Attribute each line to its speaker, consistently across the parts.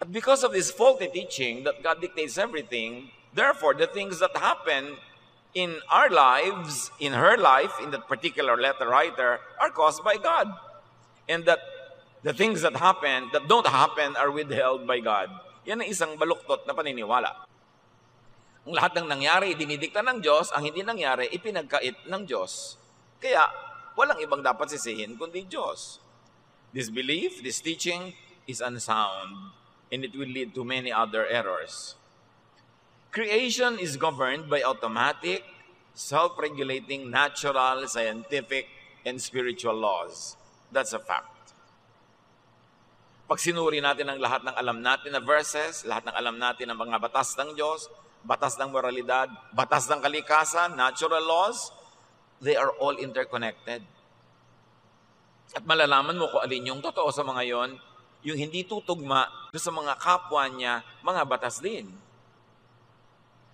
Speaker 1: At because of this faulty teaching that God dictates everything, therefore, the things that happen in our lives, in her life, in that particular letter writer, are caused by God. And that the things that happen, that don't happen, are withheld by God. Yan ang isang baluktot na paniniwala. Ang lahat ng nangyari, dinidikta ng Diyos. Ang hindi nangyari, ipinagkait ng Diyos. Kaya, walang ibang dapat sisihin kundi Diyos. This belief, this teaching, is unsound, and it will lead to many other errors. Creation is governed by automatic, self-regulating, natural, scientific, and spiritual laws. That's a fact. Pag sinuri natin ang lahat ng alam natin na verses, lahat ng alam natin ng mga batas ng Diyos, batas ng moralidad, batas ng kalikasan, natural laws, they are all interconnected. At malalaman mo kung alin yung totoo sa mga yon, yung hindi tutugma sa mga kapwa niya, mga batas din.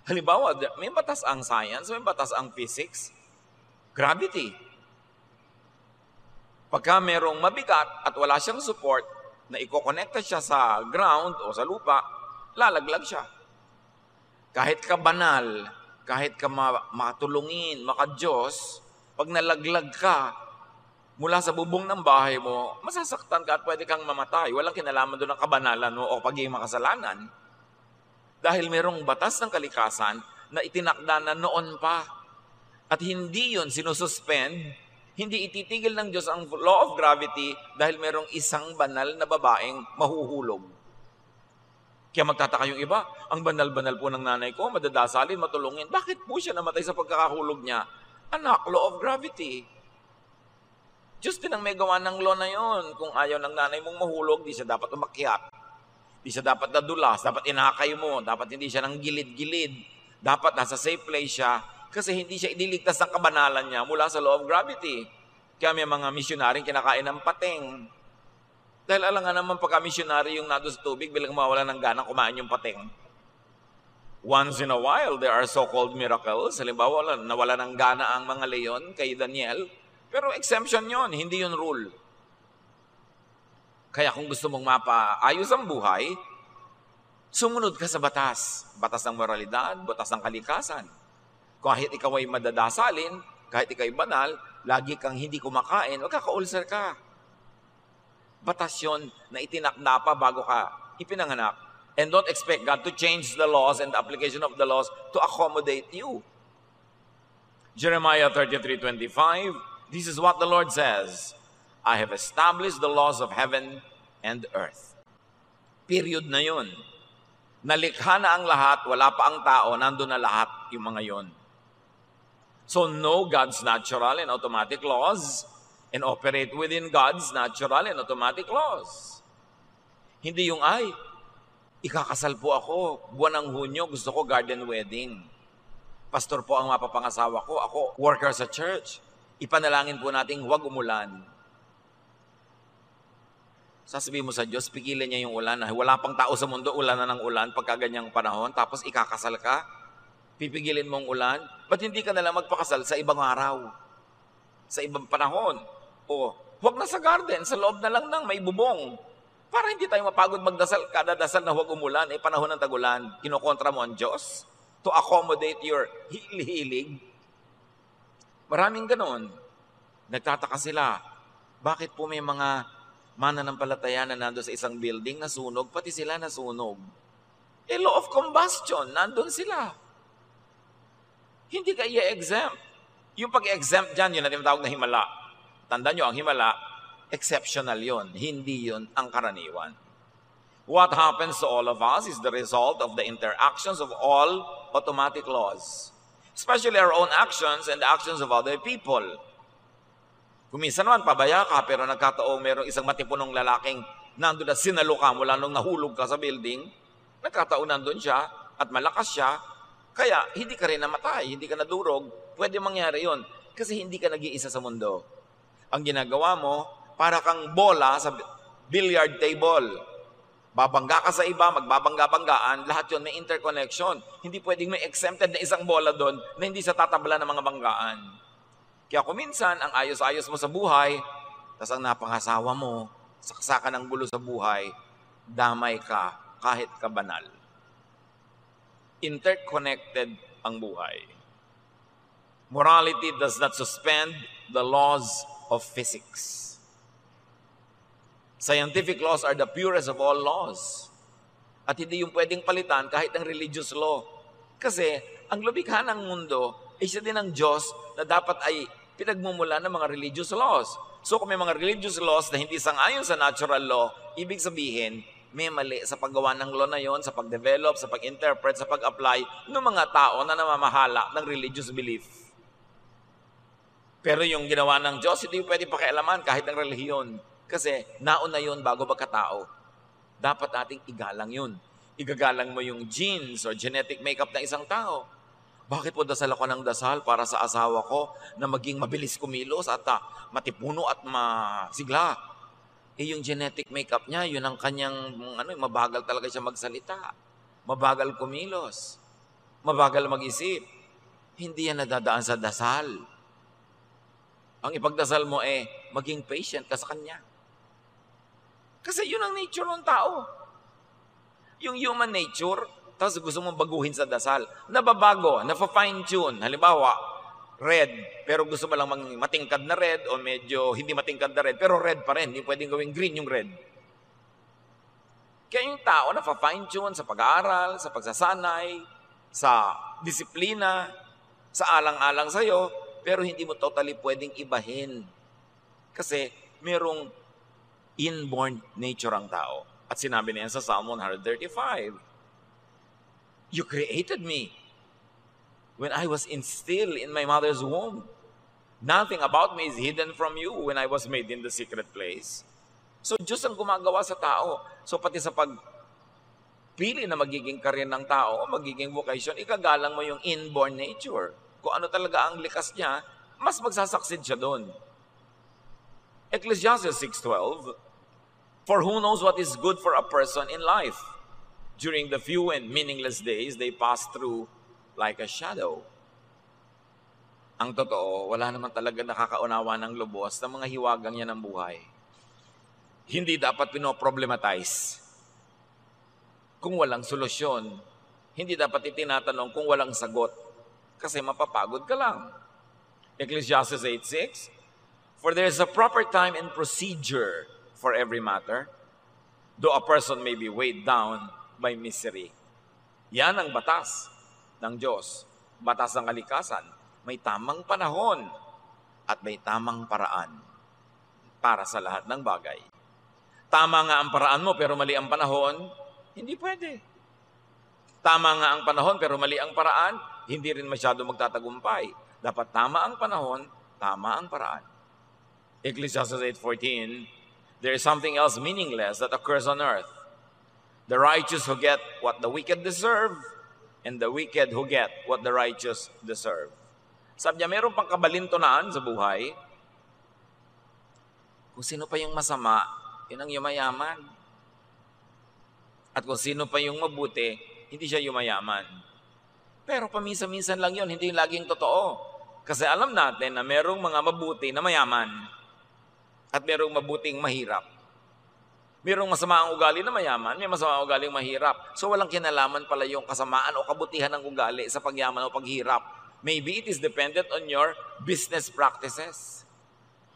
Speaker 1: Halimbawa, may batas ang science, may batas ang physics, gravity. Pagka merong mabigat at wala siyang support, na iko-connecta siya sa ground o sa lupa, lalaglag siya. Kahit ka banal, kahit ka matulungin, maka-Diyos, pag nalaglag ka mula sa bubong ng bahay mo, masasaktan ka at pwede kang mamatay. Walang kinalaman doon ng kabanalan mo o pagiging makasalanan. Dahil merong batas ng kalikasan na itinakda na noon pa. At hindi yun sinususpend, hindi ititigil ng Diyos ang law of gravity dahil merong isang banal na babaeng mahuhulog. Kaya magtataka yung iba, ang banal-banal po ng nanay ko, madadasalin, matulungin. Bakit po siya namatay sa pagkakahulog niya? Anak, law of gravity. Diyos din ang may gawa ng law na yun. Kung ayaw ng nanay mong mahulog, di siya dapat umakyat. Di siya dapat nadulas, dapat inakay mo, dapat hindi siya nang gilid-gilid. Dapat nasa safe place siya kasi hindi siya iniligtas ng kabanalan niya mula sa law of gravity. Kaya may mga misyonaring kinakain ng pating. Dahil alam nga naman pagka-missionary yung nado sa tubig, bilang mawala ng gana, kumain yung pating. Once in a while, there are so-called miracles. Halimbawa, nawala ng gana ang mga leon kay Daniel. Pero exemption yon, hindi yun rule. Kaya kung gusto mong mapaayos ang buhay, sumunod ka sa batas. Batas ng moralidad, batas ng kalikasan. Kahit ikaw ay madadasalin, kahit ikaw ay banal, lagi kang hindi kumakain, magkaka-ulcer ka. Batas yun na itinakda pa bago ka ipinanganak. And don't expect God to change the laws and the application of the laws to accommodate you. Jeremiah 33:25, this is what the Lord says, I have established the laws of heaven and earth. Period na yun. Nalikha na ang lahat, wala pa ang tao, nandun na lahat yung mga yun. So know God's natural and automatic laws and operate within God's natural and automatic laws. Hindi yung, ay, ikakasal po ako, buwan ng Hunyo, gusto ko garden wedding. Pastor po ang mapapangasawa ko, ako worker sa church. Ipanalangin po nating huwag umulan. Sasabihin mo sa Diyos, pigilan niya yung ulan. Wala pang tao sa mundo, ulan na ng ulan pagka ganyang panahon, tapos ikakasal ka. Pipigilin mong ulan? Ba't hindi ka nalang magpakasal sa ibang araw? Sa ibang panahon? O, huwag na sa garden, sa loob na lang ng may bubong. Para hindi tayo mapagod magdasal, kada dasal na huwag umulan, panahon ng tagulan, kinokontra mo ang Diyos to accommodate your hilig. Maraming ganon. Nagtataka sila, bakit po may mga mananampalataya na nandun sa isang building na sunog, pati sila nasunog? Law of combustion, nandun sila. Hindi ka i-exempt. Yung pag-exempt dyan, yun natin tawag na himala. Tandaan nyo, ang himala, exceptional yun. Hindi yun ang karaniwan. What happens to all of us is the result of the interactions of all automatic laws. Especially our own actions and the actions of other people. Kung minsan naman, pabaya ka, pero nagkataong merong isang matipunong lalaking nandun na sinalo ka mula nung nahulog ka sa building, nagkataon nandun siya at malakas siya, kaya hindi ka rin namatay, hindi ka nadurog, pwede mangyari yon kasi hindi ka nag-iisa sa mundo. Ang ginagawa mo, para kang bola sa billiard table. Babangga ka sa iba, magbabangga-banggaan, lahat yon may interconnection. Hindi pwedeng may exempted na isang bola doon na hindi sa tatabla ng mga banggaan. Kaya kung minsan, ang ayos-ayos mo sa buhay, tas ang napangasawa mo, saksakan ng gulo sa buhay, damay ka kahit kabanal. Interconnected ang buhay. Morality does not suspend the laws of physics. Scientific laws are the purest of all laws. At hindi yung pwedeng palitan kahit ang religious law. Kasi ang lumikha ng mundo ay siya din ang Diyos na dapat ay pinagmumula ng mga religious laws. So kung may mga religious laws na hindi sang-ayon sa natural law, ibig sabihin, may mali sa paggawa ng law na yon, sa pag-develop, sa pag-interpret, sa pag-apply ng mga tao na namamahala ng religious belief. Pero yung ginawa ng Diyos, hindi pwede pakialaman kahit ang relihiyon. Kasi nauna yun bago magkatao. Dapat ating igalang yun. Igagalang mo yung genes or genetic makeup ng isang tao. Bakit po dasal ako ng dasal para sa asawa ko na maging mabilis kumilos at matipuno at masigla? Yung genetic makeup niya, yun ang kanyang, mabagal talaga siya magsalita. Mabagal kumilos. Mabagal mag-isip. Hindi yan nadadaan sa dasal. Ang ipagdasal mo maging patient ka sa kanya. Kasi yun ang nature ng tao. Yung human nature, tapos gusto mong baguhin sa dasal. Nababago, nafa-fine-tune. Halimbawa, red, pero gusto mo lang matingkad na red o medyo hindi matingkad na red, pero red pa rin. Hindi pwedeng gawing green yung red. Kaya yung tao nafa-fine-tune sa pag-aaral, sa pagsasanay, sa disiplina, sa alang-alang sa'yo, pero hindi mo totally pwedeng ibahin. Kasi merong inborn nature ang tao. At sinabi niya sa Psalm 135, You created me when I was still in my mother's womb. Nothing about me is hidden from you when I was made in the secret place. So Diyos ang gumagawa sa tao. So pati sa pagpili na magiging career ng tao o magiging vocation, ikagalang mo yung inborn nature. Kung ano talaga ang likas niya, mas magsasucceed siya doon. Ecclesiastes 6:12, For who knows what is good for a person in life? During the few and meaningless days, they pass through like a shadow. Ang totoo, wala naman talaga nakakaunawa ng lubos ng mga hiwagang yan ng buhay. Hindi dapat pinoproblematize kung walang solusyon. Hindi dapat itinatanong kung walang sagot. Kasi mapapagod ka lang. Ecclesiastes 8:6, For there is a proper time and procedure for every matter, though a person may be weighed down by misery. Yan ang batas ng Diyos. Batas ng kalikasan. May tamang panahon at may tamang paraan para sa lahat ng bagay. Tama nga ang paraan mo pero mali ang panahon, hindi pwede. Tama nga ang panahon pero mali ang paraan, hindi rin masyado magtatagumpay. Dapat tama ang panahon, tama ang paraan. Ecclesiastes 8:14, There is something else meaningless that occurs on earth. The righteous who get what the wicked deserve, and the wicked who get what the righteous deserve. Sabi niya, meron pang kabalintunaan sa buhay. Kung sino pa yung masama, yun ang yumayaman. At kung sino pa yung mabuti, hindi siya yumayaman. Pero paminsan-minsan lang yun, hindi yung laging totoo. Kasi alam natin na merong mga mabuti na mayaman at merong mabuting mahirap. Merong masama ang ugali na mayaman, may masama ang ugaling mahirap. So walang kinalaman pala yung kasamaan o kabutihan ng ugali sa pagyaman o paghirap. Maybe it is dependent on your business practices.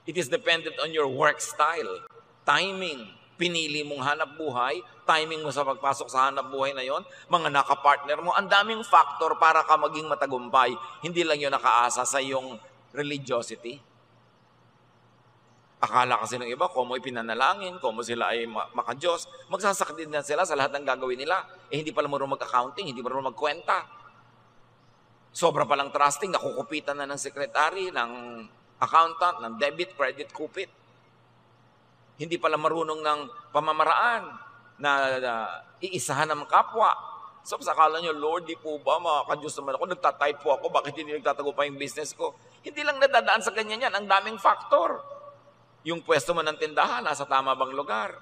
Speaker 1: It is dependent on your work style, timing, pinili mong hanap buhay, timing mo sa pagpasok sa hanap buhay na yon, mga nakapartner mo, ang daming factor para ka maging matagumpay. Hindi lang yun nakaasa sa iyong religiosity. Akala kasi ng iba, kung mo ipinanalangin, kung mo sila ay makadiyos, magsasakdin na sila sa lahat ng gagawin nila. Hindi pala marunong mag-accounting, hindi marunong magkwenta. Sobra palang trusting, nakukupitan na ng secretary, ng accountant, ng debit, credit, kupit. Hindi pala marunong ng pamamaraan na iisahan ng kapwa. So, sakala nyo, Lord, di po ba, makakadiyos naman ako, nagtatype po ako, bakit hindi nagtatago pa yung business ko? Hindi lang nadadaan sa ganyan yan, ang daming factor. Yung pwesto mo ng tindahan, nasa tama bang lugar?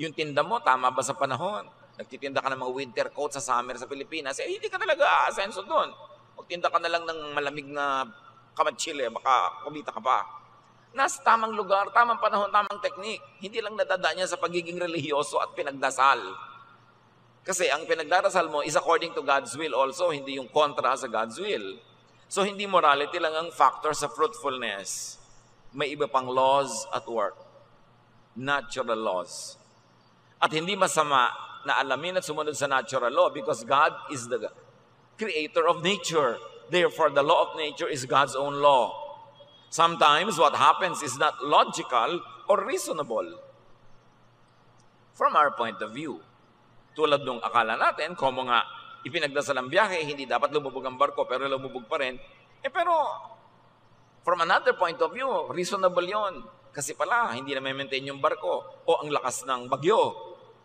Speaker 1: Yung tinda mo, tama ba sa panahon? Nagtitinda ka ng mga winter coat sa summer sa Pilipinas, hindi ka talaga aasenso doon. Magtinda ka na lang ng malamig na kamatsile, baka kumita ka pa. Nasa tamang lugar, tamang panahon, tamang teknik. Hindi lang nadadaan niya sa pagiging relihiyoso at pinagdasal. Kasi ang pinagdarasal mo is according to God's will also, hindi yung kontra sa God's will. So hindi morality lang ang factor sa fruitfulness. May iba pang laws at work. Natural laws. At hindi masama na alamin at sumunod sa natural law because God is the creator of nature. Therefore, the law of nature is God's own law. Sometimes what happens is not logical or reasonable from our point of view. Tulad nung akala natin, como nga ipinagdasal ang biyahe, hindi dapat lumubog ang barko pero lumubog pa rin. Pero from another point of view, reasonable yon. Kasi pala, hindi na maintain yung barko o ang lakas ng bagyo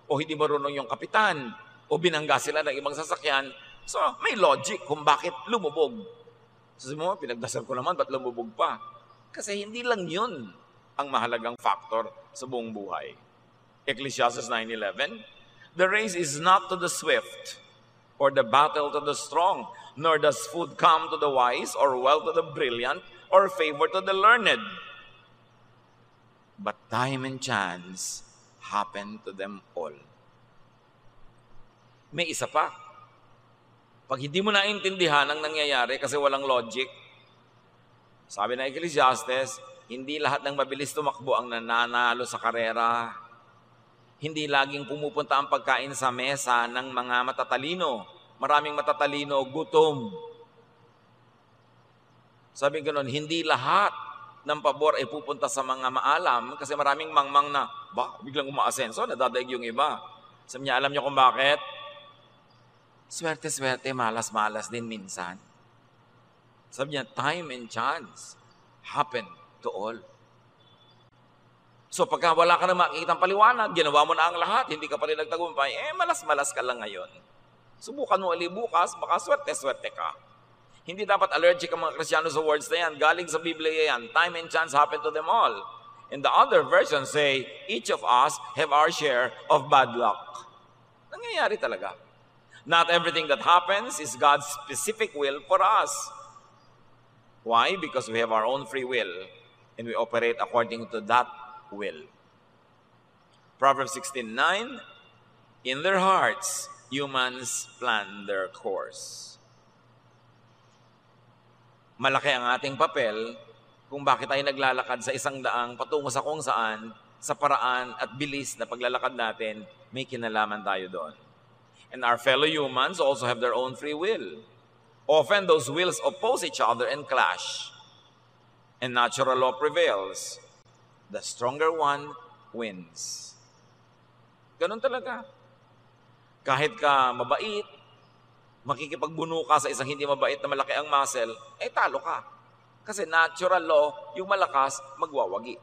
Speaker 1: o hindi marunong yung kapitan o binangga sila ng ibang sasakyan. So, may logic kung bakit lumubog. Sabi mo, pinagdasal ko naman, ba't lumubog pa? Kasi hindi lang yun ang mahalagang factor sa buong buhay. Ecclesiastes 9:11, the race is not to the swift, or the battle to the strong, nor does food come to the wise, or wealth to the brilliant, or favor to the learned. But time and chance happen to them all. May isa pa. Pag hindi mo naintindihan ang nangyayari kasi walang logic, sabi ng Ecclesiastes, hindi lahat ng mabilis tumakbo ang nananalo sa karera. Hindi laging pumupunta ang pagkain sa mesa ng mga matatalino. Maraming matatalino, gutom. Sabi ganoon, hindi lahat ng pabor ay pupunta sa mga maalam kasi maraming mangmang na, biglang umaasenso, nadadaig yung iba. Sabi niya, alam niyo kung bakit? Swerte-swerte, malas-malas din minsan. Sabi niya, time and chance happen to all. So pagka wala ka na makikitang paliwanag, ginawa mo na ang lahat, hindi ka pa rin nagtagumpay, malas-malas ka lang ngayon. Subukan mo ulit bukas, baka swerte-swerte ka. Hindi dapat allergic ang mga Kristiyano sa words na yan. Galing sa Biblia yan. Time and chance happen to them all. And the other versions say, each of us have our share of bad luck. Nangyayari talaga. Not everything that happens is God's specific will for us. Why? Because we have our own free will and we operate according to that will. Proverbs 16:9, in their hearts, humans plan their course. Malaki ang ating papel kung bakit tayo naglalakad sa isang daang patungo sa kung saan, sa paraan at bilis na paglalakad natin, may kinalaman tayo doon. And our fellow humans also have their own free will. Often those wills oppose each other and clash. And natural law prevails. The stronger one wins. Ganun talaga. Kahit ka mabait, makikipagbuno ka sa isang hindi mabait na malaki ang muscle, talo ka. Kasi natural law, yung malakas, magwawagi.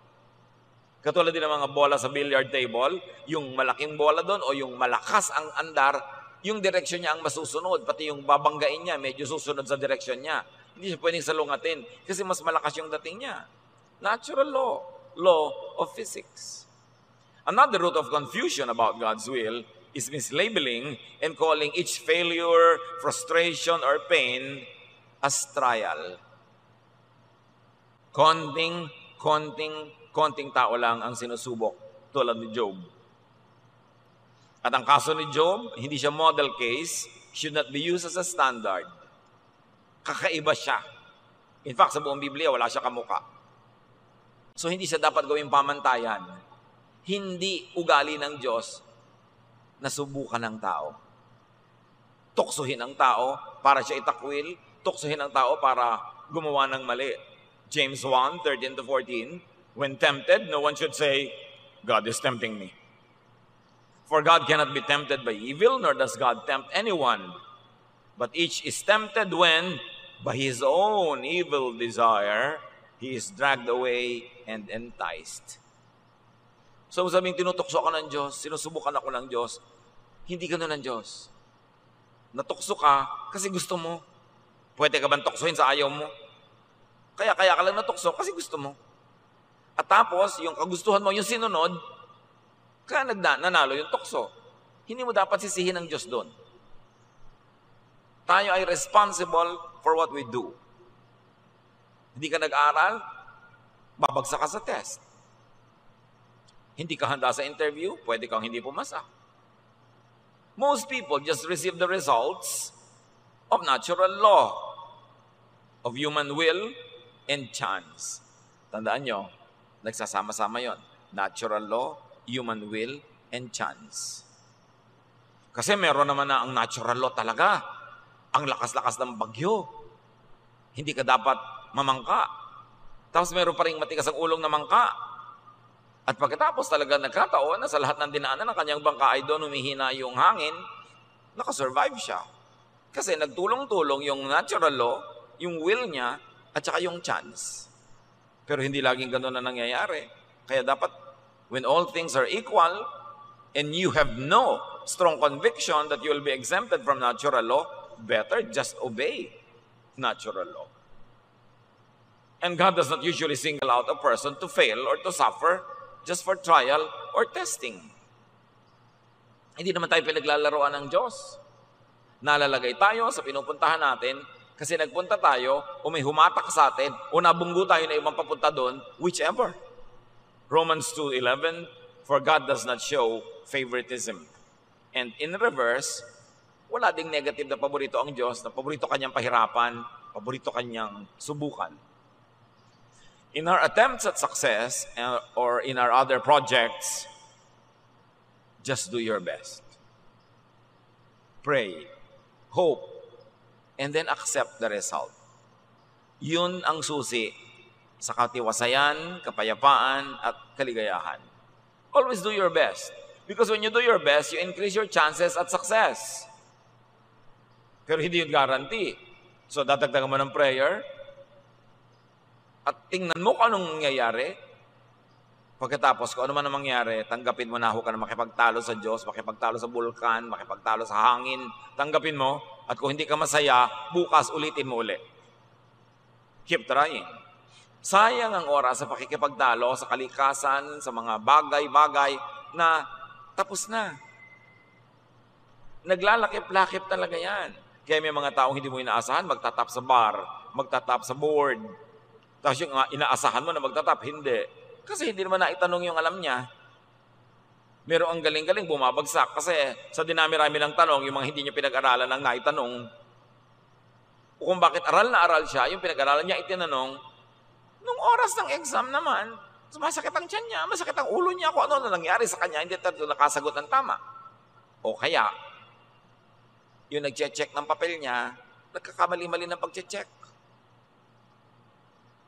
Speaker 1: Katulad din ng mga bola sa billiard table, yung malaking bola doon o yung malakas ang andar, yung direksyon niya ang masusunod, pati yung babanggain niya, medyo susunod sa direksyon niya. Hindi siya pwedeng salungatin kasi mas malakas yung dating niya. Natural law. Law of physics. Another root of confusion about God's will is mislabeling and calling each failure, frustration, or pain as trial. Konting tao lang ang sinusubok tulad ni Job. At ang kaso ni Job, hindi siya model case, should not be used as a standard. Kakaiba siya. In fact, sa buong Biblia, wala siya kamukha. So, hindi siya dapat gawing pamantayan. Hindi ugali ng Diyos na subukan ng tao. Tuksuhin ang tao para siya itakwil. Tuksuhin ang tao para gumawa ng mali. James 1:13-14, when tempted, no one should say, God is tempting me. For God cannot be tempted by evil, nor does God tempt anyone. But each is tempted when, by his own evil desire, he is dragged away and enticed. So sabing tinutukso ka ng Diyos, sinusubukan ako ng Diyos, hindi ka ng Diyos. Natukso ka kasi gusto mo. Pwede ka bang tuksohin sa ayaw mo? Kaya ka lang natukso kasi gusto mo. At tapos, yung kagustuhan mo, yung sinunod, kaya nanalo yung tukso. Hindi mo dapat sisihin ng Diyos doon. Tayo ay responsible for what we do. Hindi ka nag-aral, babagsak ka sa test. Hindi ka handa sa interview, pwede kang hindi pumasa. Most people just receive the results of natural law, of human will and chance. Tandaan nyo, nagsasama-sama yon. Natural law, human will, and chance. Kasi meron naman na ang natural law talaga. Ang lakas-lakas ng bagyo. Hindi ka dapat mamangka. Tapos meron pa rin matigas ang ulong na mangka. At pagkatapos talaga nagkataon na sa lahat ng dinaanan ng kanyang bangka ay doon humihina yung hangin, nakasurvive siya. Kasi nagtulong-tulong yung natural law, yung will niya, at saka yung chance. Pero hindi laging gano'n na nangyayari. Kaya dapat, when all things are equal, and you have no strong conviction that you will be exempted from natural law, better just obey natural law. And God does not usually single out a person to fail or to suffer just for trial or testing. Hindi naman tayo pinaglalaroan ng Diyos. Nalalagay tayo sa pinupuntahan natin kasi nagpunta tayo o may humatak sa atin o nabunggo tayo na ibang papunta doon, whichever. Romans 2:11, for God does not show favoritism. And in reverse, wala ding negative na paborito ang Diyos, na paborito kanyang pahirapan, paborito kanyang subukan. In our attempts at success or in our other projects, just do your best. Pray, hope, and then accept the result. Yun ang susi sa katiwasayan, kapayapaan, at kaligayahan. Always do your best. Because when you do your best, you increase your chances at success. Pero hindi yun guarantee. So, dadagdagan mo ng prayer, at tingnan mo kung anong mangyayari. Pagkatapos, kung ano man ang mangyari, tanggapin mo na ako ka na makipagtalo sa Diyos, makipagtalo sa bulkan, makipagtalo sa hangin. Tanggapin mo, at kung hindi ka masaya, bukas ulitin mo ulit. Keep trying. Sayang ang oras sa pakikipagtalo, sa kalikasan, sa mga bagay-bagay na tapos na. Naglalakip-lakip talaga yan. Kaya may mga taong hindi mo inaasahan, magtatap sa bar, magtatap sa board. Tapos yung inaasahan mo na magtatap, hindi. Kasi hindi naman naitanong yung alam niya. Meron ang galing-galing, bumabagsak. Kasi sa dinami-rami ng tanong, yung mga hindi niya pinag-aralan ang naitanong. O kung bakit aral na aral siya, yung pinag-aralan niya itinanong, nung oras ng exam naman, sumasakit ang tiyan niya, masakit ang ulo niya, kung ano na nangyari sa kanya, hindi tayo nakasagot ng tama. O kaya, yung nag-check ng papel niya, nagkakamali-mali ng pag-check.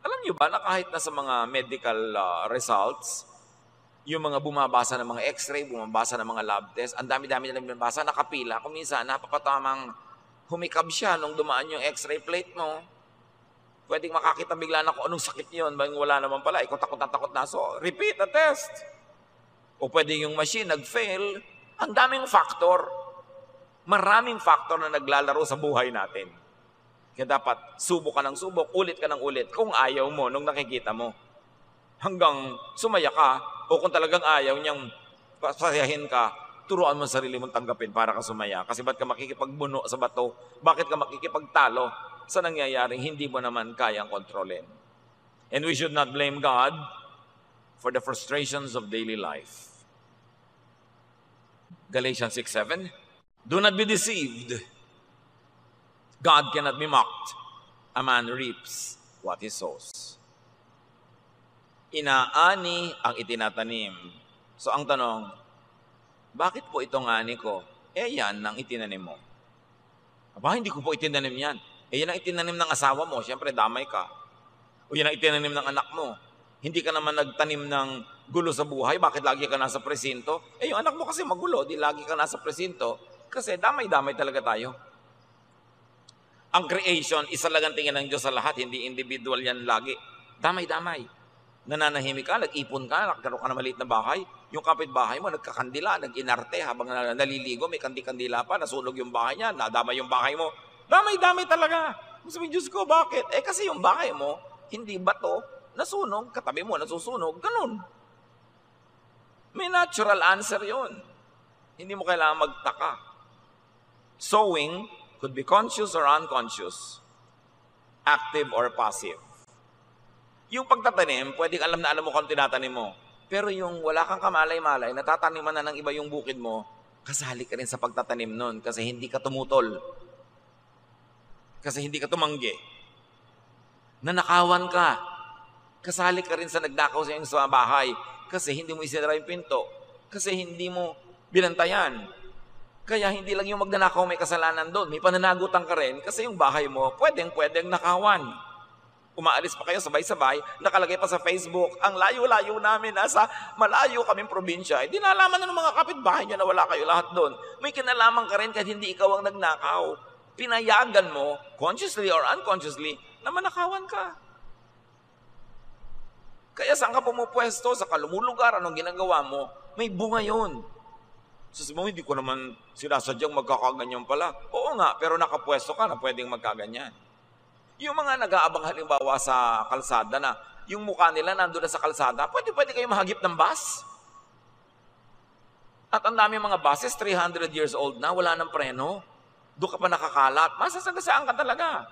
Speaker 1: Alam niyo ba na kahit na sa mga medical results, yung mga bumabasa ng mga x-ray, bumabasa ng mga lab test, ang dami-dami na bumabasa, nakapila. Kung minsan, napapatamang humikab siya nung dumaan yung x-ray plate mo. Pwedeng makakita bigla na kung anong sakit yun, wala naman pala, ikaw takot na takot na. So, repeat the test. O pwede yung machine nag-fail. Ang daming factor. Maraming factor na naglalaro sa buhay natin. Kaya dapat subok ka ng subok, ulit ka ng ulit kung ayaw mo nung nakikita mo. Hanggang sumaya ka o kung talagang ayaw niyang pasayahin ka, turuan mo sarili mong tanggapin para ka sumaya. Kasi ba't ka makikipagbuno sa bato? Bakit ka makikipagtalo sa nangyayaring hindi mo naman kayang kontrolin? And we should not blame God for the frustrations of daily life. Galatians 6:7, do not be deceived. God cannot be mocked. A man reaps what he sows. Inaani ang itinatanim. So ang tanong, bakit po itong ani ko? Yan ang itinanim mo. Aba, hindi ko po itinanim yan. Yan ang itinanim ng asawa mo. Siyempre, damay ka. O yan ang itinanim ng anak mo. Hindi ka naman nagtanim ng gulo sa buhay. Bakit lagi ka nasa presinto? Yung anak mo kasi magulo. Di lagi ka nasa presinto. Kasi damay-damay talaga tayo. Ang creation, isa lang ang tingin ng Diyos sa lahat, hindi individual yan lagi. Damay-damay. Nananahimik ka, nag-ipon ka, nagkaroon ka na maliit na bahay. Yung kapitbahay mo, nagkakandila, nag-inarte, habang naliligo, may kandi-kandila pa, nasunog yung bahay niya, nadamay yung bahay mo. Damay-damay talaga. Sabi, Diyos ko, bakit? Kasi yung bahay mo, hindi bato, nasunog, katabi mo, nasusunog, ganun. May natural answer yun. Hindi mo kailangan magtaka. Sowing could be conscious or unconscious, active or passive. Yung pagtatanim, pwedeng alam na alam mo kung tinatanim mo. Pero yung wala kang kamalay-malay, natataniman na ng iba yung bukid mo, kasali ka rin sa pagtatanim nun kasi hindi ka tumutol. Kasi hindi ka tumanggi. Nanakawan ka. Kasali ka rin sa nagnakaw sa iyong sa bahay kasi hindi mo isinara yung pinto. Kasi hindi mo binantayan. Kaya hindi lang yung magnanakaw may kasalanan doon. May pananagutan ka rin kasi yung bahay mo pwedeng nakawan. Umaalis pa kayo sabay-sabay, nakalagay pa sa Facebook, ang layo-layo namin, nasa malayo kaming probinsya. Di nalaman na ng mga kapitbahay nyo na wala kayo lahat doon. May kinalaman ka rin kahit hindi ikaw ang nagnakaw. Pinayagan mo, consciously or unconsciously, na manakawan ka. Kaya saan ka pumupwesto, sa kalumulugar, anong ginagawa mo, may bunga yun. Sabi mo, hindi ko naman sinasadyang magkakaganyan pala. Oo nga, pero nakapwesto ka na pwedeng magkaganyan. Yung mga nag-aabang halimbawa sa kalsada na yung mukha nila nandun na sa kalsada, pwede kayo mahagip ng bus. At ang dami mga buses, 300 years old na, wala nang preno. Doon ka pa nakakalat, masasagasaan ka talaga.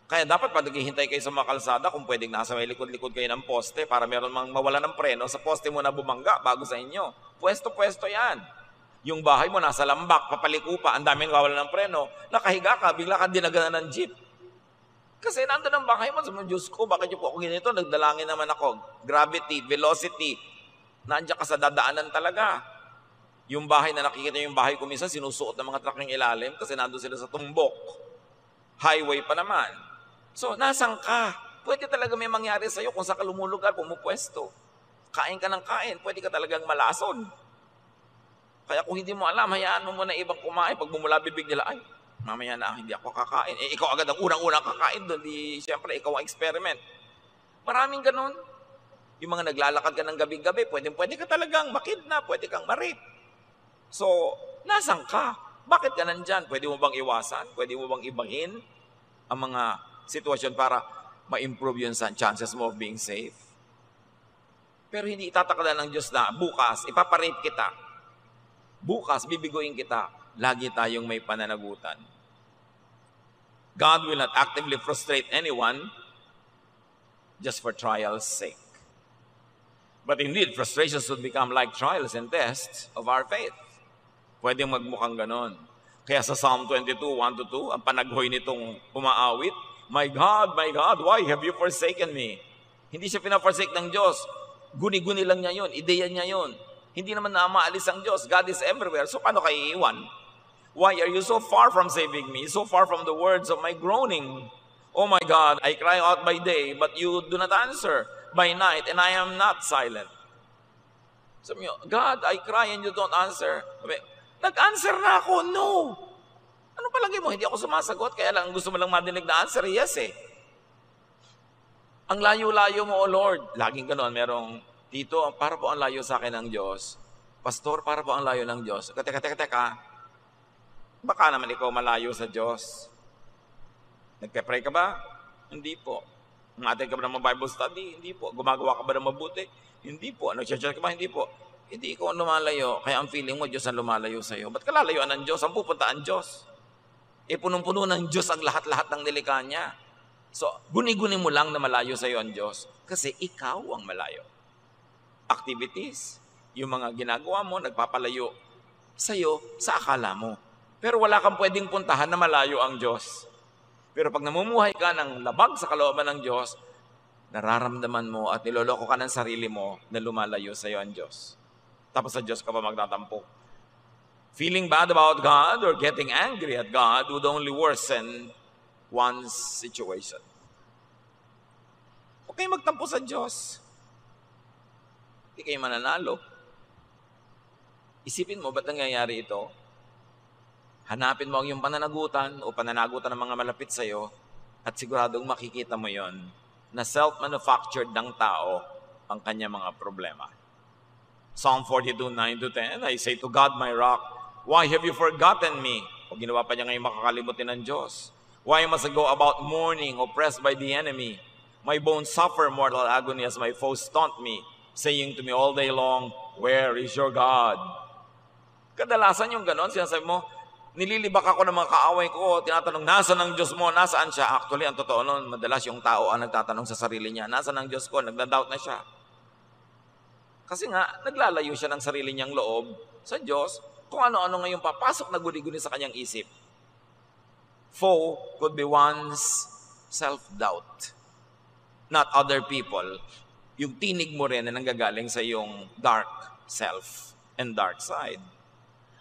Speaker 1: Kaya dapat pag naghihintay kayo sa mga kalsada, kung pwedeng nasa may likod-likod kayo ng poste para meron mang mawala ng preno, sa poste mo na bumangga bago sa inyo. Pwesto-pwesto yan. Yung bahay mo nasa lambak, papaliko pa, ang daming kawala ng preno, nakahiga ka, bigla ka dinaganan ng jeep. Kasi nandun ang bahay mo, sabi mo, Diyos ko, bakit yung po ako ganito? Nagdalangin naman ako. Gravity, velocity, nandiyan ka sa dadaanan talaga. Yung bahay na nakikita yung bahay ko minsan, sinusuot ng mga truck ng ilalim kasi nandun sila sa tumbok. Highway pa naman. So, nasan ka? Pwede talaga may mangyari sa'yo kung sa kalumulugar, pumupwesto. Kain ka ng kain, pwede ka talagang malason. Kaya kung hindi mo alam, hayaan mo muna ibang kumain. Pag bumula bibig nila, ay, mamaya na, hindi ako kakain. Ikaw agad ang unang-unang kakain doon. Siyempre, ikaw ang experiment. Maraming ganun. Yung mga naglalakad ka ng gabi-gabi, pwede ka talagang makidnap, pwede kang marip. So, nasan ka? Bakit ka nandyan? Pwede mo bang iwasan? Pwede mo bang ibahin ang mga sitwasyon para ma-improve yun sa chances mo of being safe? Pero hindi itatakda ng Diyos na bukas, ipaparate kita. Bukas, bibiguin kita. Lagi tayong may pananagutan. God will not actively frustrate anyone just for trial's sake. But indeed, frustrations would become like trials and tests of our faith. Pwedeng magmukhang ganon. Kaya sa Psalm 22, 1-2, ang panaghoy nitong umaawit, my God, why have you forsaken me? Hindi siya pinaforsake ng Diyos. Guni-guni lang niya yun. Ideya niya yun. Hindi naman na maalis ang Diyos. God is everywhere. So paano kayo iiwan? Why are you so far from saving me? So far from the words of my groaning? Oh my God, I cry out by day, but you do not answer. By night, and I am not silent. Sabi niyo, God, I cry and you don't answer. Nag-answer na ako, no. Ano palagi mo? Hindi ako sumasagot, kaya lang gusto mo lang madinig na answer, yes eh. Ang layo-layo mo, O Lord. Laging gano'n, merong, Tito, para po ang layo sa akin ng Diyos. Pastor, para po ang layo ng Diyos. Teka. Baka naman ikaw malayo sa Diyos. Nagpe-pray ka ba? Hindi po. Umatay ka ba ng Bible study? Hindi po. Gumagawa ka ba ng mabuti? Hindi po. Nag-church ka ba? Hindi po. Hindi ikaw ang lumalayo. Kaya ang feeling mo, Diyos ang lumalayo sa iyo. Ba't ka lalayuan ng Diyos? Ang pupunta ang Diyos. Punong-puno ng Diyos ang lahat-lahat ng nilikha niya. So, guni-guni mo lang na malayo sa iyo ang Diyos. Kasi ikaw ang malayo. Activities, yung mga ginagawa mo, nagpapalayo sa iyo, sa akala mo. Pero wala kang pwedeng puntahan na malayo ang Diyos. Pero pag namumuhay ka ng labag sa kalooban ng Diyos, nararamdaman mo at niloloko ka ng sarili mo na lumalayo sa iyo ang Diyos. Tapos sa Diyos ka pa magtatampo. Feeling bad about God or getting angry at God would only worsen one's situation. Huwag kayo magtampo sa Diyos. Hindi kayo mananalo. Isipin mo, ba't nangyayari ito? Hanapin mo ang iyong pananagutan o pananagutan ng mga malapit sa iyo at siguradong makikita mo yon na self-manufactured ng tao ang kanya mga problema. Psalm 42, 9-10, I say to God, my rock, why have you forgotten me? O ginawa pa niya ngayon makakalimutin ng Diyos. Why must I go about mourning, oppressed by the enemy? My bones suffer mortal agony as my foes taunt me, saying to me all day long, where is your God? Kadalasan yung ganon, sinasabi mo, nililibak ako ng mga kaaway ko, tinatanong, nasaan ang Diyos mo? Nasaan siya? Actually, ang totoo nun, madalas yung tao ang nagtatanong sa sarili niya, nasaan ang Diyos ko? Nagda-doubt na siya. Kasi nga, naglalayo siya ng sarili niyang loob sa Diyos kung ano-ano ngayong papasok na guni-guni sa kanyang isip. Foe could be one's self-doubt, not other people. Yung tinig mo rin na nanggagaling sa iyong dark self and dark side.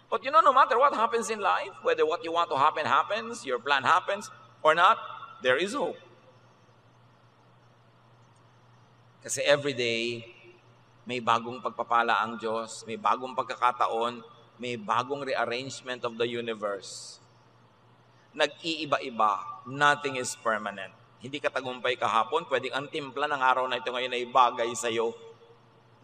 Speaker 1: But you know, no matter what happens in life, whether what you want to happen happens, your plan happens, or not, there is hope. Kasi every day, may bagong pagpapala ang Diyos, may bagong pagkakataon, may bagong rearrangement of the universe. Nag-iiba-iba, nothing is permanent. Hindi ka tagumpay kahapon, pwedeng ang timpla ng araw na ito ngayon ay bagay sa iyo.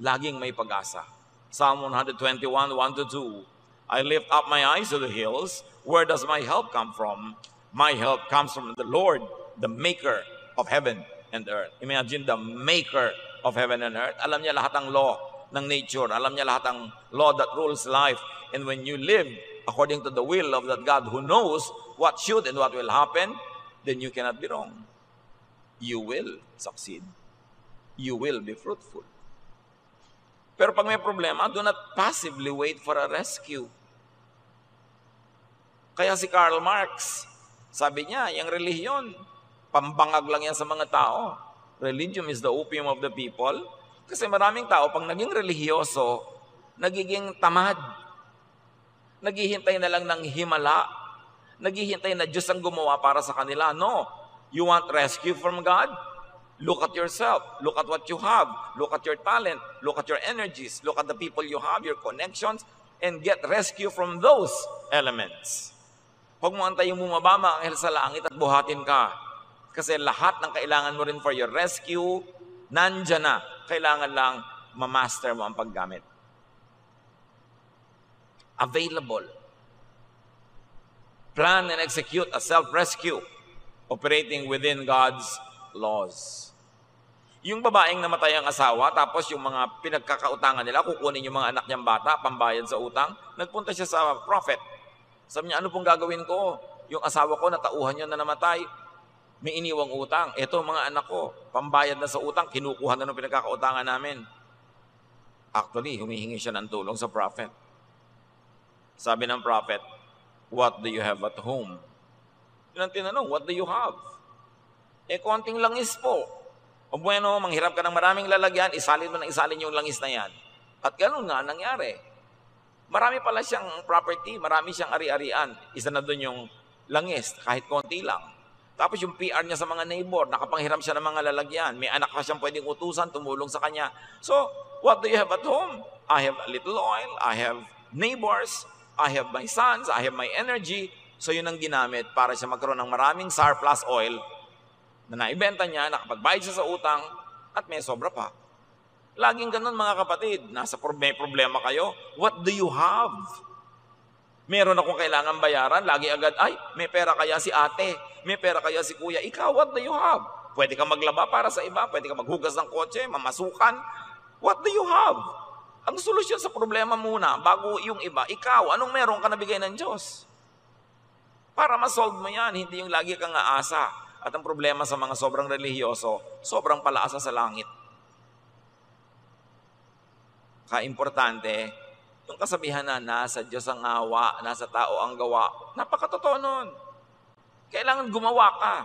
Speaker 1: Laging may pag-asa. Psalm 121, 1-2. I lift up my eyes to the hills. Where does my help come from? My help comes from the Lord, the maker of heaven and earth. Imagine the maker of heaven and earth. Alam niya lahat ng law ng nature. Alam niya lahat ng law that rules life. And when you live according to the will of that God who knows what should and what will happen, then you cannot be wrong. You will succeed. You will be fruitful. Pero pag may problema, do not passively wait for a rescue. Kaya si Karl Marx, sabi niya, yung relihiyon, pambangag lang yan sa mga tao. Religion is the opium of the people. Kasi maraming tao, pag naging relihiyoso, nagiging tamad. Naghihintay na lang ng himala. Naghihintay na Diyos ang gumawa para sa kanila. No. You want rescue from God? Look at yourself. Look at what you have. Look at your talent. Look at your energies. Look at the people you have, your connections, and get rescue from those elements. Huwag mo antayong bumaba mga anghel sa langit at buhatin ka. Kasi lahat ng kailangan mo rin for your rescue, nandyan na. Kailangan lang ma-master mo ang paggamit. Available. Plan and execute a self-rescue operating within God's laws. Yung babaeng namatay ang asawa, tapos yung mga pinagkakautangan nila, kukunin yung mga anak niyang bata, pambayad sa utang, nagpunta siya sa prophet. Sabi niya, ano pong gagawin ko? Yung asawa ko, natauhan niya na namatay, may iniwang utang. Ito mga anak ko, pambayad na sa utang, kinukuha na ng pinagkakautangan namin. Actually, humihingi siya ng tulong sa prophet. Sabi ng prophet, what do you have at home? Yun ang tinanong, what do you have? Konting langis po. O bueno, manghirap ka ng maraming lalagyan, isalin mo ng isalin yung langis na yan. At ganun nga nangyari. Marami pala siyang property, marami siyang ari-arian. Isa na doon yung langis, kahit konti lang. Tapos yung PR niya sa mga neighbor, nakapanghiram siya ng mga lalagyan. May anak pa siyang pwedeng utusan, tumulong sa kanya. So, what do you have at home? I have a little oil, I have neighbors, I have my sons, I have my energy. So yun ang ginamit para siya magkaroon ng maraming surplus oil na naibenta niya, nakapagbayad siya sa utang, at may sobra pa. Laging ganun mga kapatid, may problema kayo, what do you have? Meron akong kailangan bayaran, lagi agad, ay, may pera kaya si ate, may pera kaya si kuya, ikaw, what do you have? Pwede ka maglaba para sa iba, pwede ka maghugas ng kotse, mamasukan, what do you have? Ang solusyon sa problema muna, bago yung iba, ikaw, anong meron ka nabigay ng Diyos? Para ma-solve mo yan, hindi yung lagi kang aasa. At ang problema sa mga sobrang relihiyoso, sobrang palaasa sa langit. Ka-importante, yung kasabihan na nasa Diyos ang awa, nasa tao ang gawa, napakatotoo nun. Kailangan gumawa ka.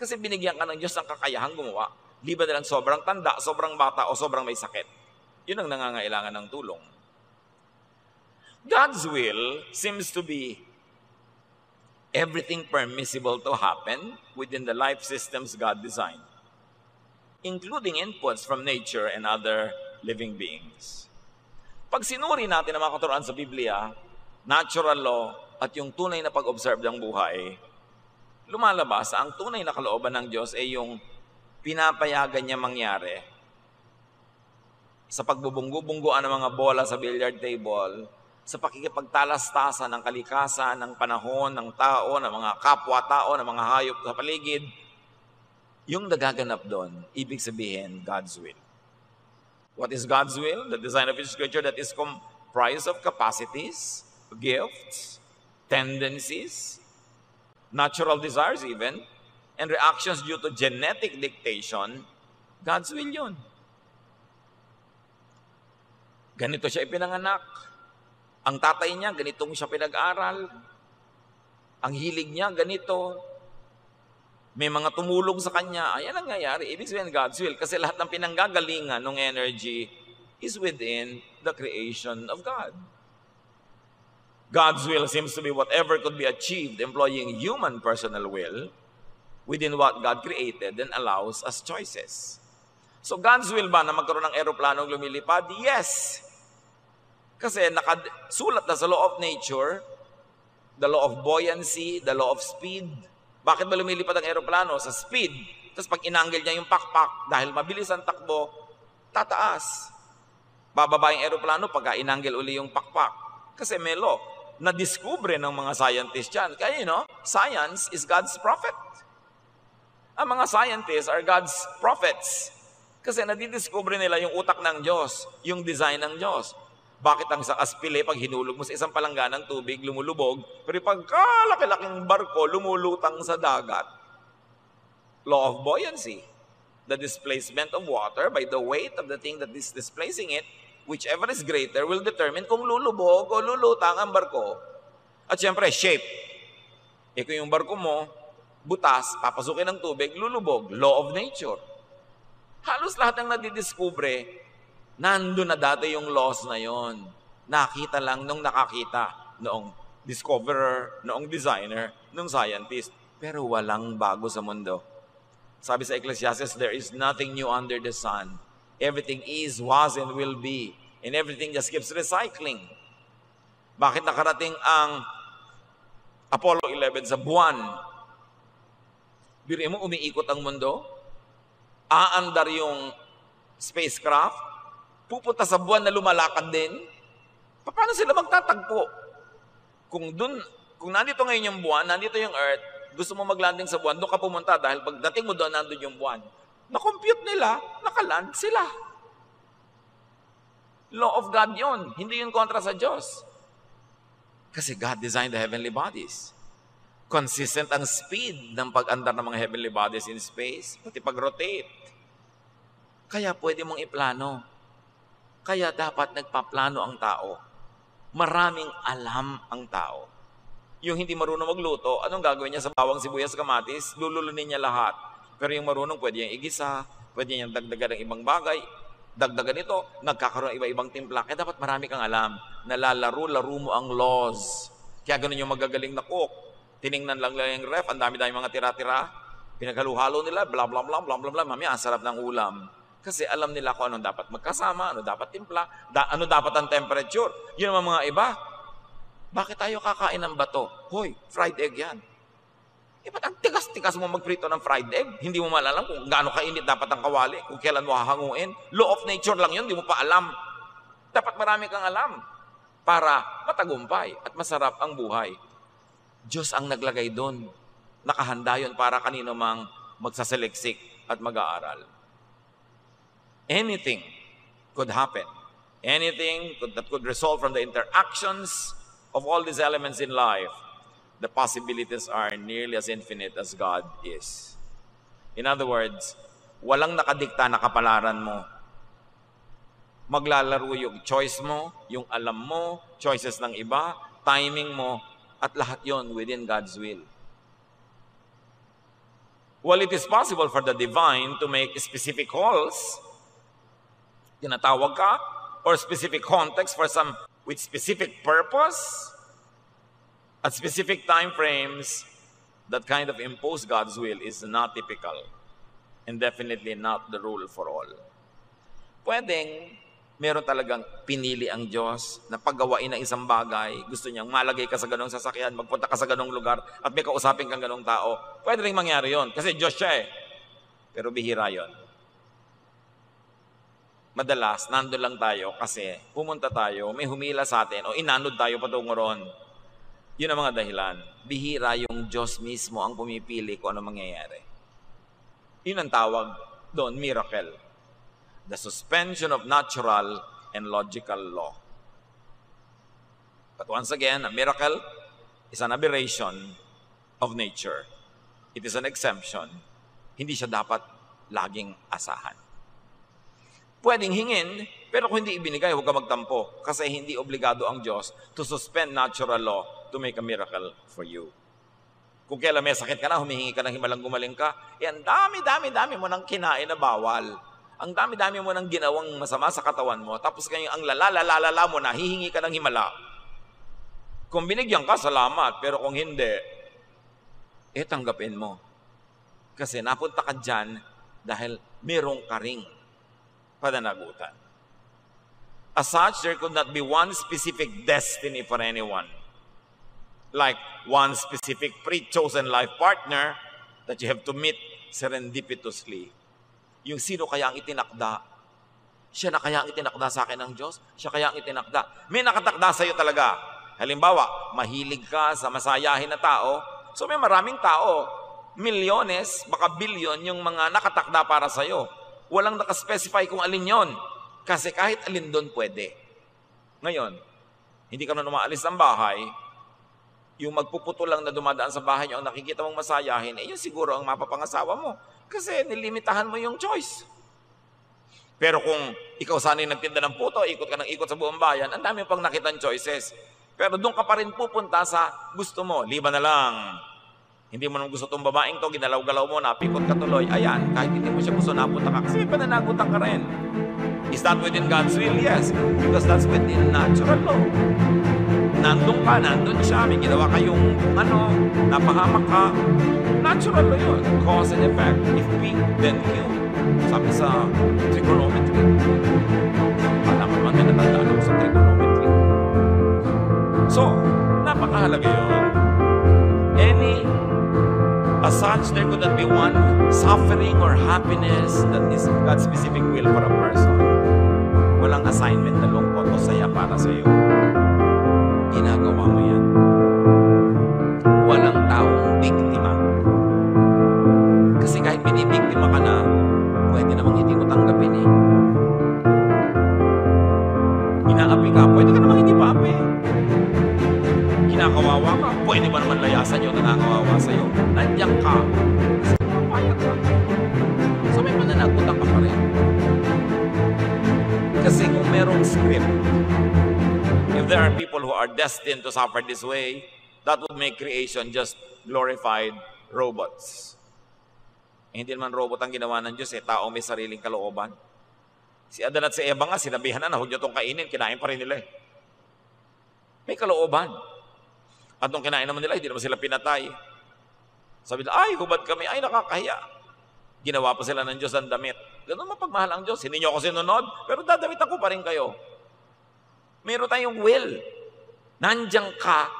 Speaker 1: Kasi binigyan ka ng Diyos ng kakayahang gumawa. Liba na lang sobrang tanda, sobrang bata, o sobrang may sakit. Yun ang nangangailangan ng tulong. God's will seems to be everything permissible to happen within the life systems God designed, including inputs from nature and other living beings. Pag sinuri natin ang mga katuruan sa Biblia, natural law at yung tunay na pag-observe ng buhay, lumalabas ang tunay na kalooban ng Diyos ay yung pinapayagan niya mangyari sa pagbubunggo-bungguan ng mga bola sa billiard table, sa pakikipagtalastasan ng kalikasan, ng panahon, ng tao, ng mga kapwa-tao, ng mga hayop sa paligid, yung nagaganap doon, ibig sabihin, God's will. What is God's will? The design of His creature that is comprised of capacities, gifts, tendencies, natural desires even, and reactions due to genetic dictation, God's will yun. Ganito siya ipinanganak. Ang tatay niya, ganitong siya pinag-aral. Ang hilig niya, ganito. May mga tumulong sa kanya. Ayan ang nangyayari. Ibig sabihin God's will. Kasi lahat ng pinanggagalingan ng energy is within the creation of God. God's will seems to be whatever could be achieved employing human personal will within what God created and allows as choices. So God's will ba na magkaroon ng eroplanong lumilipad? Yes! Kasi nakasulat na sa law of nature, the law of buoyancy, the law of speed. Bakit ba lumilipad ang eroplano? Sa speed. Tapos pag inangle niya yung pakpak, dahil mabilis ang takbo, tataas. Bababa yung eroplano pagka inangle uli yung pakpak. Kasi may law. Na-discover ng mga scientists yan. Kaya science is God's prophet. Ang mga scientists are God's prophets. Kasi nadidiscover nila yung utak ng Diyos, yung design ng Diyos. Bakit ang sa aspile, pag hinulog mo sa isang palangganang tubig, lumulubog, pero pagkalaki-laking barko, lumulutang sa dagat. Law of buoyancy. The displacement of water by the weight of the thing that is displacing it, whichever is greater, will determine kung lulubog o lulutang ang barko. At syempre, shape. Kung yung barko mo, butas, papasukin ng tubig, lulubog. Law of nature. Halos lahat ng nadidiscover, nandun na dati yung laws na yon. Nakita lang nung nakakita, noong discoverer, noong designer, noong scientist. Pero walang bago sa mundo. Sabi sa Ecclesiastes, there is nothing new under the sun. Everything is, was, and will be. And everything just keeps recycling. Bakit nakarating ang Apollo 11 sa buwan? Biro mo, umiikot ang mundo? Aandar yung spacecraft? Pupunta sa buwan na lumalakad din? Paano sila magtatagpo? Kung nandito ngayon yung buwan, nandito yung Earth, gusto mo maglanding sa buwan, doon ka pumunta dahil pagdating mo doon, nandun yung buwan. Na-compute nila, nakaland sila. Law of God yon, hindi yun kontra sa Diyos. Kasi God designed the heavenly bodies. Consistent ang speed ng pag-andar ng mga heavenly bodies in space, pati pag-rotate. Kaya pwede mong iplano. Kaya dapat nagpaplano ang tao. Maraming alam ang tao. Yung hindi marunong magluto, anong gagawin niya sa bawang, sibuyas, kamatis? Lululunin niya lahat. Pero yung marunong, pwede niyang igisa, pwede niyang dagdagan ng ibang bagay, dagdagan ito, nagkakaroon ng iba-ibang timpla. Kaya dapat marami kang alam. Nalalaro-laro mo ang laws. Kaya ganun yung magagaling na cook. Tiningnan lang yung ref, ang dami-dami mga tira-tira. Pinaghalu-halo nila, bla bla bla bla bla bla. Mamaya, ang sarap ng ulam. Kasi alam nila kung anong dapat magkasama, ano dapat timpla, ano dapat ang temperature. Yun naman mga iba. Bakit tayo kakain ng bato? Hoy, fried egg yan. Ba't ang tigas-tigas mo magprito ng fried egg? Hindi mo malalam kung gaano kainit dapat ang kawali, kung kailan mo hahanguin. Law of nature lang yun, hindi mo pa alam. Dapat marami kang alam para matagumpay at masarap ang buhay. Diyos ang naglagay doon. Nakahanda yun para kanino mang magsasaliksik at mag-aaral. Anything could happen. Anything that could result from the interactions of all these elements in life. The possibilities are nearly as infinite as God is. In other words, walang nakadikta na kapalaran mo. Maglalaro yung choice mo, yung alam mo, choices ng iba, timing mo, at lahat yon within God's will. While it is possible for the divine to make specific calls, tinatawag ka, or specific context for some with specific purpose, at specific time frames, that kind of impose God's will is not typical and definitely not the rule for all. Pwedeng meron talagang pinili ang Diyos na paggawain ng isang bagay, gusto niyang malagay ka sa ganong sasakyan, magpunta ka sa ganong lugar, at may kausapin kang ganong tao. Pwede rin mangyari yon kasi Diyos siya eh. Pero bihira yon. Madalas, nandun lang tayo kasi pumunta tayo, may humila sa atin, o inanod tayo patungo ron. Yun ang mga dahilan. Bihira yung Diyos mismo ang pumipili kung ano mangyayari. Yun ang tawag doon, miracle. The suspension of natural and logical law. But once again, a miracle is an aberration of nature. It is an exemption. Hindi siya dapat laging asahan. Pwedeng hingin, pero kung hindi ibinigay, huwag ka magtampo. Kasi hindi obligado ang Diyos to suspend natural law to make a miracle for you. Kung kailan may sakit ka na, humihingi ka ng himalang gumaling ka, ang dami mo nang kinain na bawal. Ang dami mo nang ginawang masama sa katawan mo, tapos kayo ang lalala mo na, hihingi ka ng himala. Kung binigyan ka, salamat. Pero kung hindi, tanggapin mo. Kasi napunta ka dyan dahil merong ka ring pananagutan. As such, there could not be one specific destiny for anyone. Like one specific pre-chosen life partner that you have to meet serendipitously. Yung sino kaya ang itinakda? Siya na kaya ang itinakda sa akin ng Diyos? Siya kaya ang itinakda? May nakatakda sa iyo talaga. Halimbawa, mahilig ka sa masayahin na tao. So may maraming tao, milyones, baka bilyon yung mga nakatakda para sa iyo. Walang nakaspecify kung alin yon. Kasi kahit alin doon pwede. Ngayon, hindi ka na umaalis ng bahay, yung magpuputo lang na dumadaan sa bahay niyo, ang nakikita mong masayahin, yun siguro ang mapapangasawa mo. Kasi nilimitahan mo yung choice. Pero kung ikaw sana yung nagtinda ng puto, ikot ka ng ikot sa buong bayan, ang dami pang nakitang choices. Pero doon ka pa rin pupunta sa gusto mo. Liba na lang. Hindi mo nang gusto itong babaeng to, ginalaw-galaw mo, napikot ka tuloy. Ayan, kahit hindi mo siya gusto, napunta ka. Kasi may pananagutan ka rin. Is that within God's will? Yes. Because that's within natural law. Nandun ka, nandun siya, may ginawa kayong napahamak ka. Natural law yun. Cause and effect. If weak, then Q. Sabi sa trigonometry. Alam naman, may natandaan ako sa trigonometry. So, napakahalaga yun. As such, there could not be one suffering or happiness that is God's specific will for a person. Walang assignment na lungkot o saya para sa iyo. Ginagawa mo yan. Walang taong biktima. Kasi kahit binibiktima ka na, pwede namang hindi mo tanggapin eh. Inaapi ka, pwede ka namang hindi paapi. Kinakawawa ka, pwede ba naman layasan yung nakakawawa sa'yo? Nandiyan ka. Kasi pumapayag ka. So may mananagutan ka pa rin. Kasi kung merong script, if there are people who are destined to suffer this way, that would make creation just glorified robots. Hindi naman robot ang ginawa ng Diyos, taong may sariling kalooban. Si Adan at si Eva nga, sinabihan na, huwag nyo itong kainin, kinain pa rin nila eh. May kalooban. At nung kinain naman nila, hindi naman sila pinatay. Sabi nila, ay, hubad kami, ay, nakakahiya. Ginawa pa sila ng Diyos ang damit. Ganun mapagmahal ang Diyos. Hindi nyo ako sinunod, pero dadamit ako pa rin kayo. Mayroon tayong will. Nandiyan ka.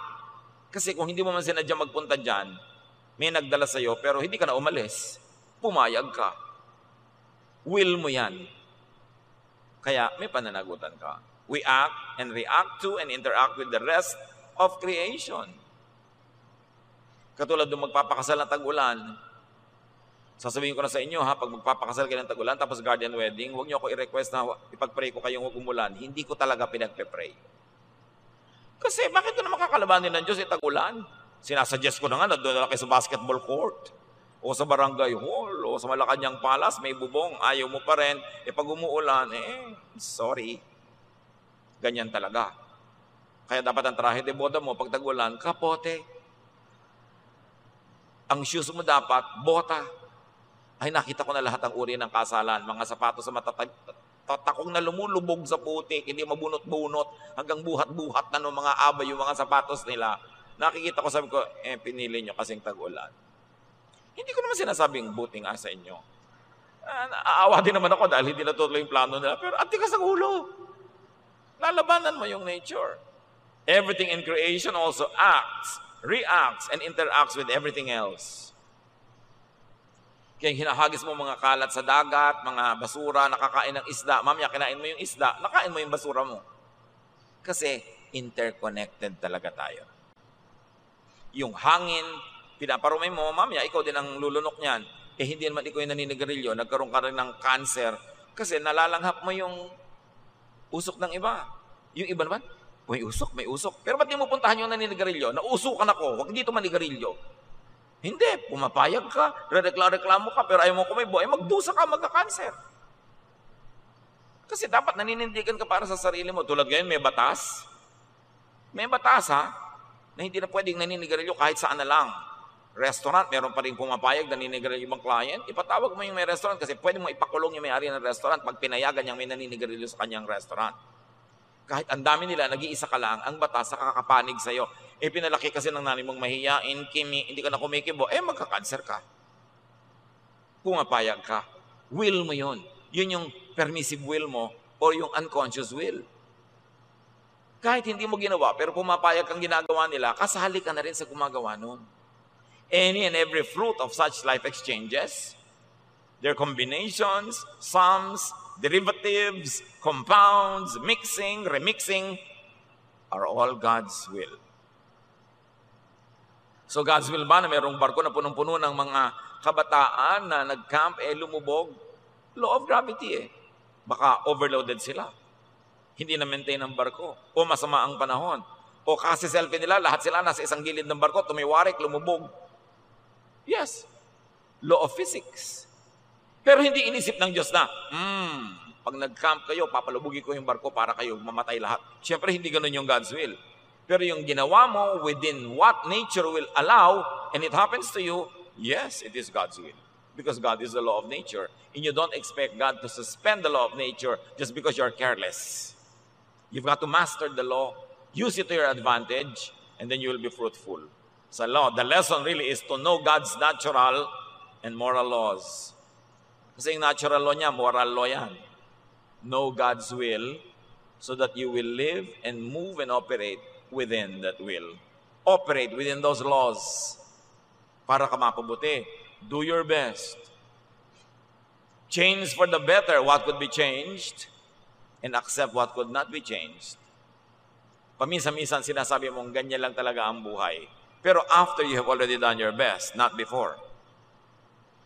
Speaker 1: Kasi kung hindi mo man sinadyang magpunta dyan, may nagdala sa'yo, pero hindi ka na umalis. Pumayag ka. Will mo yan. Kaya may pananagutan ka. We act and react to and interact with the rest of creation. Katulad ng magpapakasal ng tag-ulan, sasabihin ko na sa inyo pag magpapakasal kayo ng tag-ulan, tapos guardian wedding, huwag niyo ako i-request na ipag-pray ko kayong huwag umulan. Hindi ko talaga pinagpe-pray. Kasi bakit ko na makakalabanin ng Diyos tag-ulan? Sinasuggest ko na nga, doon na kayo sa basketball court, o sa barangay hall, o sa Malacanang Palace, may bubong, ayaw mo pa rin. Pag umuulan, sorry. Ganyan talaga. Kaya dapat ang trahe de boda mo, pag tag-ulan, kapote. Ang shoes mo dapat, bota. Ay, nakita ko na lahat ang uri ng kasalan. Mga sapatos sa matatakong na lumulubog sa putik, hindi mabunot-bunot, hanggang buhat-buhat na ng mga abay yung mga sapatos nila. Nakikita ko, sabi ko, pinili nyo kasing tag-ulan. Hindi ko naman sinasabing buti nga sa inyo. Aawa din naman ako dahil hindi natutuloy yung plano nila. Pero at tikas ang ulo. Lalabanan mo yung nature. Everything in creation also acts, reacts, and interacts with everything else. Kaya hinahagis mo mga kalat sa dagat, mga basura, nakakain ng isda. Mamaya, kinain mo yung isda, nakain mo yung basura mo. Kasi interconnected talaga tayo. Yung hangin, pinaparumay mo, mamaya, ikaw din ang lulunok niyan. Hindi naman ikaw yung naninigarilyo, nagkaroon ka rin ng cancer. Kasi nalalanghap mo yung usok ng iba. Yung iba naman, may usok. Pero ba't di mo puntahan yung naninigarilyo? Nausukan ako, huwag dito manigarilyo. Hindi, pumapayag ka, reklamo ka, pero ayaw mo kumibo, magdusa ka, magka-cancer. Kasi dapat naninindigan ka para sa sarili mo. Tulad ngayon, may batas. May batas ha, na hindi na pwedeng naninigarilyo kahit saan na lang. Restaurant, meron pa rin pumapayag naninigarilyo ibang client. Ipatawag mo yung may restaurant kasi pwede mo ipakulong yung may-ari ng restaurant pag pinayagan niyang may naninigarilyo sa kanyang restaurant. Kahit ang dami nila, nag-iisa ka lang, ang batas nakakapanig sa'yo. Pinalaki kasi ng nanay mong mahiyain, hindi ka na kumikibo, magka-cancer ka. Pumapayag ka. Will mo yun. Yun yung permissive will mo o yung unconscious will. Kahit hindi mo ginawa, pero pumapayag kang ginagawa nila, kasali ka na rin sa gumagawa nun. Any and every fruit of such life exchanges, their combinations, sums, derivatives, compounds, mixing, remixing, are all God's will. So God's will ba na mayroong barko na punong-puno ng mga kabataan na nag-camp, lumubog? Law of gravity Baka overloaded sila. Hindi na-maintain ang barko. O masama ang panahon. O kasi selfie nila, lahat sila nasa isang gilid ng barko, tumiwarik, lumubog. Yes. Law of physics. Pero hindi inisip ng Diyos na, pag nag-camp kayo, papalubugin ko yung barko para kayo mamatay lahat. Siyempre, hindi ganun yung God's will. Pero yung ginawa mo within what nature will allow, and it happens to you, yes, it is God's will. Because God is the law of nature. And you don't expect God to suspend the law of nature just because you're careless. You've got to master the law, use it to your advantage, and then you will be fruitful. Sa law, the lesson really is to know God's natural and moral laws. Kasi yung natural law niya, moral law yan. Know God's will so that you will live and move and operate within that will. Operate within those laws para ka mapabuti. Do your best. Change for the better what could be changed and accept what could not be changed. Paminsan-minsan sinasabi mong ganyan lang talaga ang buhay. Pero after you have already done your best, not before.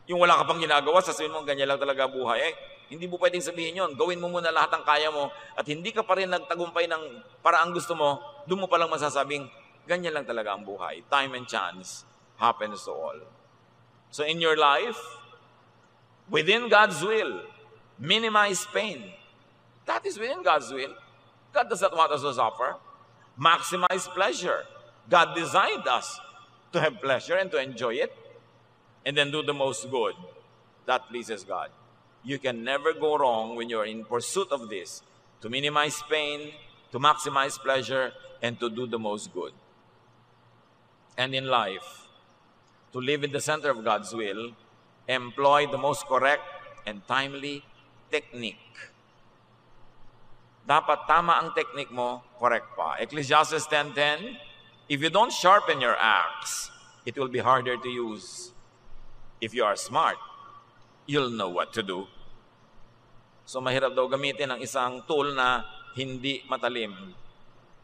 Speaker 1: Yung wala ka pang ginagawa, sasabihin mo ganyan lang talaga buhay. Hindi mo pwedeng sabihin yon. Gawin mo muna lahat ng kaya mo at hindi ka pa rin nagtagumpay ng paraang gusto mo, doon mo palang masasabing, ganyan lang talaga ang buhay. Time and chance happens to all. So in your life, within God's will, minimize pain. That is within God's will. God does not want us to suffer. Maximize pleasure. God designed us to have pleasure and to enjoy it, and then do the most good. That pleases God. You can never go wrong when you're in pursuit of this, to minimize pain, to maximize pleasure, and to do the most good. And in life, to live in the center of God's will, employ the most correct and timely technique. Dapat tama ang technique mo, correct pa. Ecclesiastes 10:10, if you don't sharpen your axe, it will be harder to use. If you are smart, you'll know what to do. So mahirap daw gamitin ang isang tool na hindi matalim.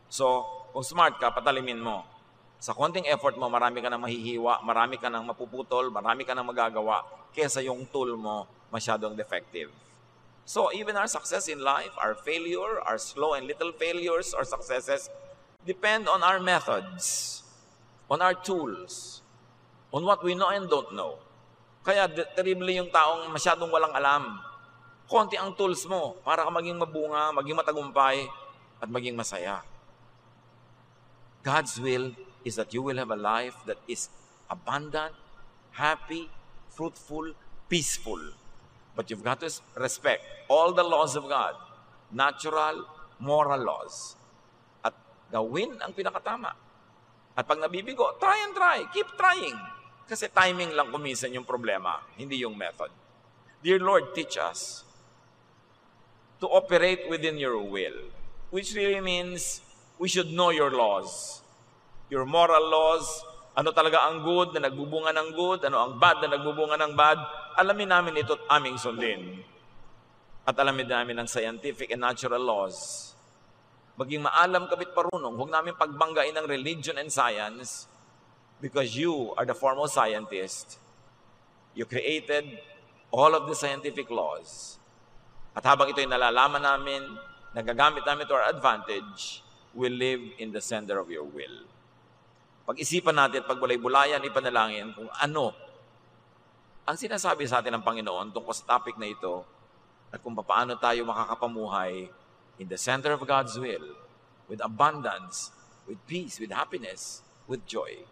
Speaker 1: So, kung smart ka, patalimin mo. Sa konting effort mo, marami ka nang mahihiwa, marami ka nang mapuputol, marami ka nang magagawa, kesa yung tool mo masyadong defective. So, even our success in life, our failure, our slow and little failures or successes, depend on our methods, on our tools, on what we know and don't know. Kaya terrible yung taong masyadong walang alam. Konti ang tools mo para ka maging mabunga, maging matagumpay, at maging masaya. God's will is that you will have a life that is abundant, happy, fruitful, peaceful. But you've got to respect all the laws of God, natural, moral laws. At gawin ang pinakatama. At pag nabibigo, try and try. Keep trying. Kasi timing lang kuminsan yung problema, hindi yung method. Dear Lord, teach us to operate within your will, which really means we should know your laws. Your moral laws, ano talaga ang good na nagbubunga ng good, ano ang bad na nagbubunga ng bad, alamin namin ito at aming sundin. At alamin namin ang scientific and natural laws. Maging maalam kabit parunong, huwag namin pagbanggain ng religion and science, because you are the foremost scientist. You created all of the scientific laws. At habang ito'y nalalaman namin, nagagamit namin to our advantage, we live in the center of your will. Pag-isipan natin, pagbulay-bulayan, ipanalangin kung ano ang sinasabi sa atin ng Panginoon tungkol sa topic na ito at kung paano tayo makakapamuhay in the center of God's will, with abundance, with peace, with happiness, with joy.